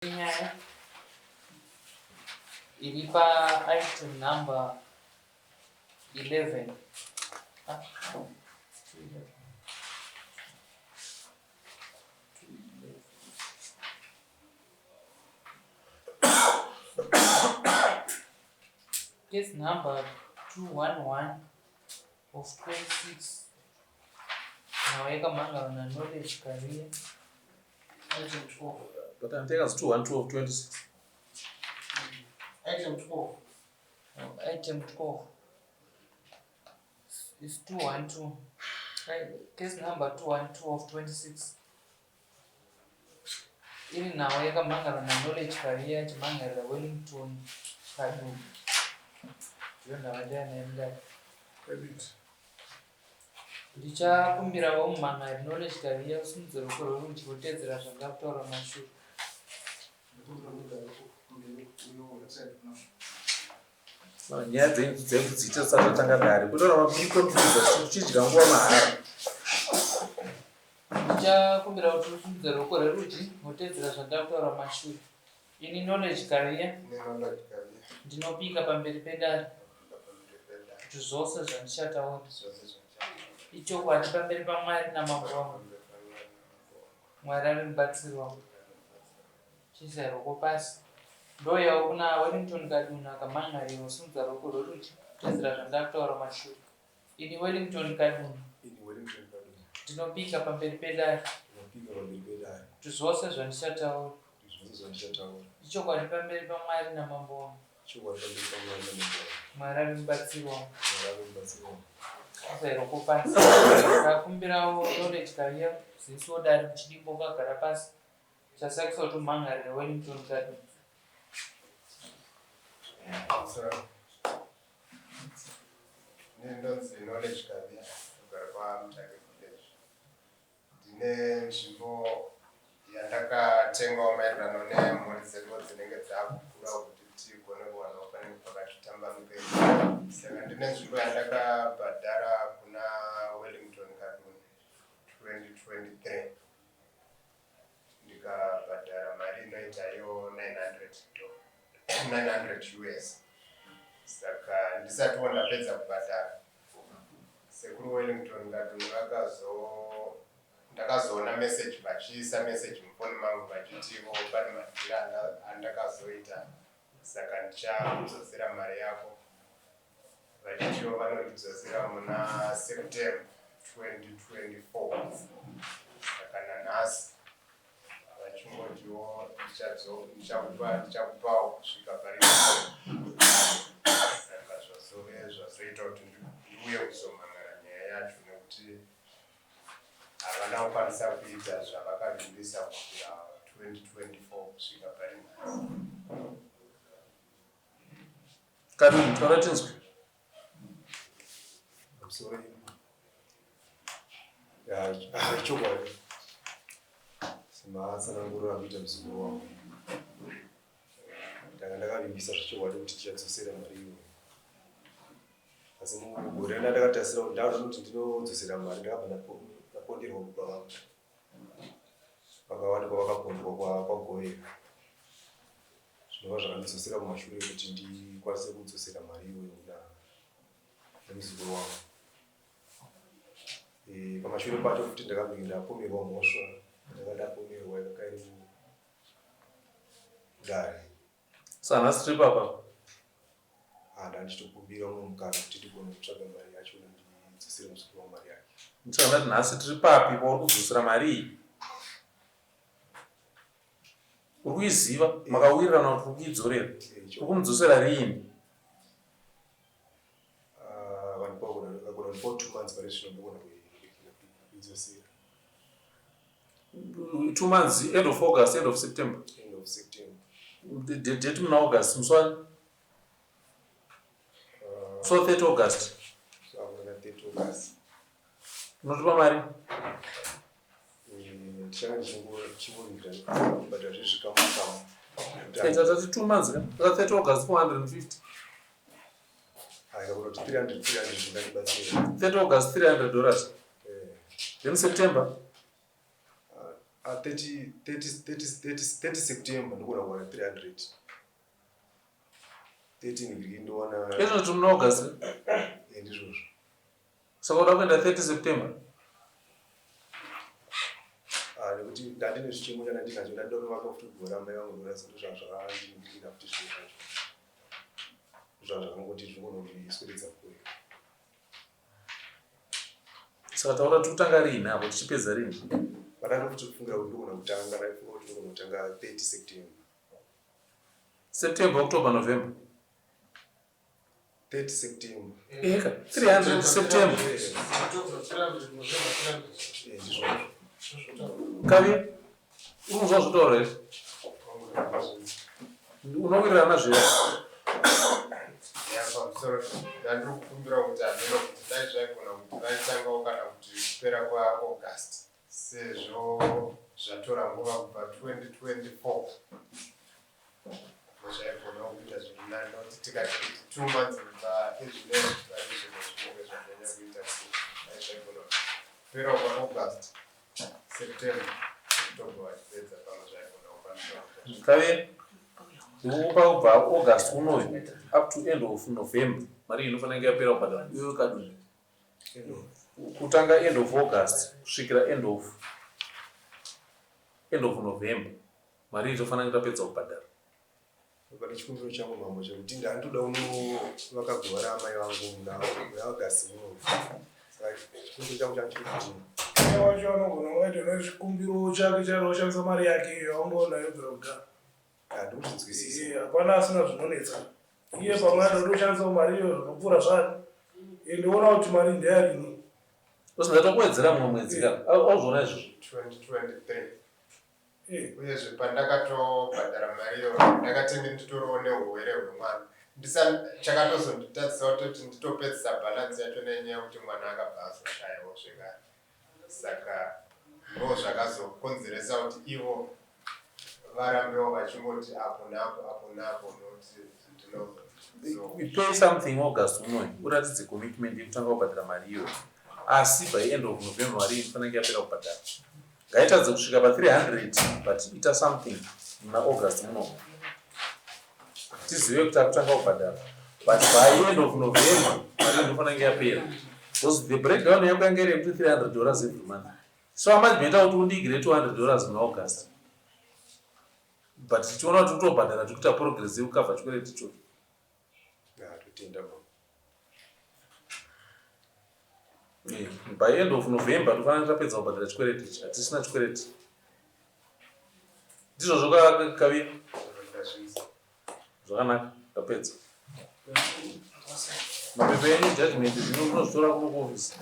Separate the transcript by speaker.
Speaker 1: Yeah. Ilipa item number 11. Case number 211 of 26. Naweka manga na knowledge career.
Speaker 2: Item 12.
Speaker 3: But I'm taking us 212 of 26.
Speaker 2: Item 12.
Speaker 1: Item 12 is 212. Case number 212 of 26. Ili naweka manga na knowledge career chimanga la Wellington Kadu. Yonda wadana yenda. Ndichakumbira vomumanga knowledge career usimuzero kuro ruchi kutedzera zvakataura mashuru.
Speaker 3: Nyaya dzekudzidza dzatanga dare kutora makonfuza chichidya nguva mahara.
Speaker 1: Ndichakumbira kuti usimuzero kuro ruchi kutedzera zvakataura mashuru. Ini knowledge career ndinopika pamberi pedare kuti zvose zvandichataura ichokwadi pamberi paMwari namambo vangu. Mwari ari mubatsiri wangu. Chiisa roko pasi. Ndoyawo kuna Wellington Kaduna akamangariwa usimudza roko rorudyi kutedzera zvandakataura mashuru. Ini Wellington Kaduna ndinopika pamberi pedare kuti zvose zvandichataura ichokwadi pamberi paMwari namambo vangu. Mwari ari mubatsiri wangu. Roko pasi. Ndakumbirawo knowledge career ziso dare muchidipo kagara pasi. Chasakisa kuti umhangarire Wellington Kaduna.
Speaker 4: Ndinonzi knowledge career kugara kwaMutare College. Ndine nzvimbo yandakatengawo maererano nemhuri dzedu dzinenge dzakukura kuti tigone kuwanawo panenge pakatitambanukei. Saka ndine nzvimbo yandakabhadhara kuna Wellington Kaduna 2023. Ndikabhadhara mari inoitayo 900 US. Saka ndisati ndapedza kubhadhara sekuru Wellington Kaduna ndakazoona message vachiisa message mufoni mangu vachitivo pane madhira andakazoita, saka ndichakudzosera mari yako. Vachitivo vanondidzosera muna September 2024. Saka nanhasi vachingotiwo ndichakupawo kusvika pari. Saka zvazoita kuti ndiuye kuzomhangara nyaya yacho nekuti havana kukwanisa kuita zvavakavimbisa kusvika 2024 kusvika pari nhasi.
Speaker 3: Kaduna taura tinzwi.
Speaker 5: Chokwadi simatsanangurira kuita muzukuru wangu. Ndanga ndakavimbisa zvechokwadi kuti tichadzosera mari iyo. Asi mugore ndakatarisira kuti ndauda kuti ndinodzosera mari ndakabva ndaponderwa kubva vangu. Vakawanikwa vakaponderwa kwagoyera. Zvinova zvakandidzosera kumashure kuti ndikwanise kudzosera mari iyoyo nemuzukuru wangu. Pamashure pacho kuti ndakabva ndapomerwa mhosva. Ndakadapomerwa yakairi kudare.
Speaker 3: Saka nhasi tiri papa.
Speaker 5: Ndichitokumbira umwe mukana kuti ndigone kutsvaga mari yacho ndidzosere muzukuru wangu mari yake.
Speaker 3: Ndisaka ndati nhasi tiri papi pauri kudzosera mari iyi. Uri kuiziva makawirirana kuti uri kuidzorera. Uri kumudzosera riini?
Speaker 5: Vakagona ndipawo 2 months pari zvino ndogona kuidzosera.
Speaker 3: 2 months, end of August, end of September.
Speaker 5: End of September.
Speaker 3: The date muna August, muswani? So 30 August.
Speaker 5: So I'm going to 30 August.
Speaker 3: Unotipa mari?
Speaker 5: Ndichanga ndichingorindira kubhadhara zvezvikamu.
Speaker 3: Tati 2 months, ka 30 August 450.
Speaker 5: Ikagona kuti 300 zvingandibatsira.
Speaker 3: 30 August $300. Then September?
Speaker 5: 30 September ndikuona kuwana 300. 13 ndiri ndoona.
Speaker 3: Izvo kuti muna August.
Speaker 5: Ndizvozvo.
Speaker 3: Saka uda kuenda 30 September.
Speaker 5: Nekuti ndandine zvichemo kana ndinacho ndandida kunovaka kuti kugora mai vangu ndorasa zvazvakandindira kuti zvinhu zvacho. Zvazvakangoti zvinondiswededza kure.
Speaker 3: Saka taura tikutanga rini apo tichipedza rini?
Speaker 5: Padano kuti kufungira kuti ndogona kutanga ndaifunga kuti ndogona kutanga 30 September.
Speaker 3: September, October, November.
Speaker 5: 30 September.
Speaker 3: Eka, 300 September. Kavi, unozwa zvitaura here? Unowirirana zviri?
Speaker 4: Ndandiri kukumbira kuti hameno kuti dai zvaigona kuti vaitangawo kana kuti kupera kwaAugust sezvo zvatora nguva kubva 2024 zvaigona kuita zviri nani nokuti tikati 2 months kubva ezvinezvi vaizvino zvinenge zvanyanya kuita dai zvaigona kupera kwaAugust September October vachipedza pamwe zvaigona kukwanisa kuita
Speaker 3: Kavi, upa kubva August unoyu up to end of November. Mari inofanira yapera kubhadhara. Iwe kadini. Kutanga end of August kusvikira end of November. Mari inofanira yapedza kubhadhara.
Speaker 5: Pane chikumbiro changu mambo chekuti ndandoda vakagora mai vangu muna August muno. Saka chikumbiro changu changu
Speaker 2: wacho anogona waita nezvikumbiro chake chanoshandisa mari yake yaungoona yobvira kugara.
Speaker 5: Ndikuzvinzwisisa.
Speaker 2: Hapana asina zvinonetsa. Iye pamwe atoshandisa mari iyo zvakapfuura zvake. Ndiona kuti mari ndeyarini.
Speaker 3: Usingata kuwedzera mumwe mwedzi kana auzvona izvo
Speaker 4: 2023. Uyezve pandakatobhadhara mariyo ndakatenge nditoriwo neurwere hwemwana. Chakatozonditadzisa kuti nditopedzisa bhalansi yacho nenyaya yekuti mwana akabva azoshayawo zvekare. Saka ndo zvakazokonzeresa kuti ivo varambewo vachingoti apo napo nokuti
Speaker 3: we pay something August unoyu. Uratidze commitment yekutanga kubhadhara mari iyo. Asi by end of November mari inofanira yapera kubhadhara. Ngaitadze kusvika pa 300 but ita something muna August muno. Tizive kuti akutanga kubhadhara. But by end of November mari inofanira yapera. Because the breakdown yako yange iri $300 every month. So amazimenta kuti undigire $200 muna August. But tichiona kuti utobhadhara tikuita progressive cover chikwereti ichocho. By end of November tofanira tapedza kubhadhara chikwereti ichi. Hatisina chikwereti. Ndizvo zvakavira. Zvakanaka tapedza. Mapepe enyu judgment zvinozvitora kuno kuofisi.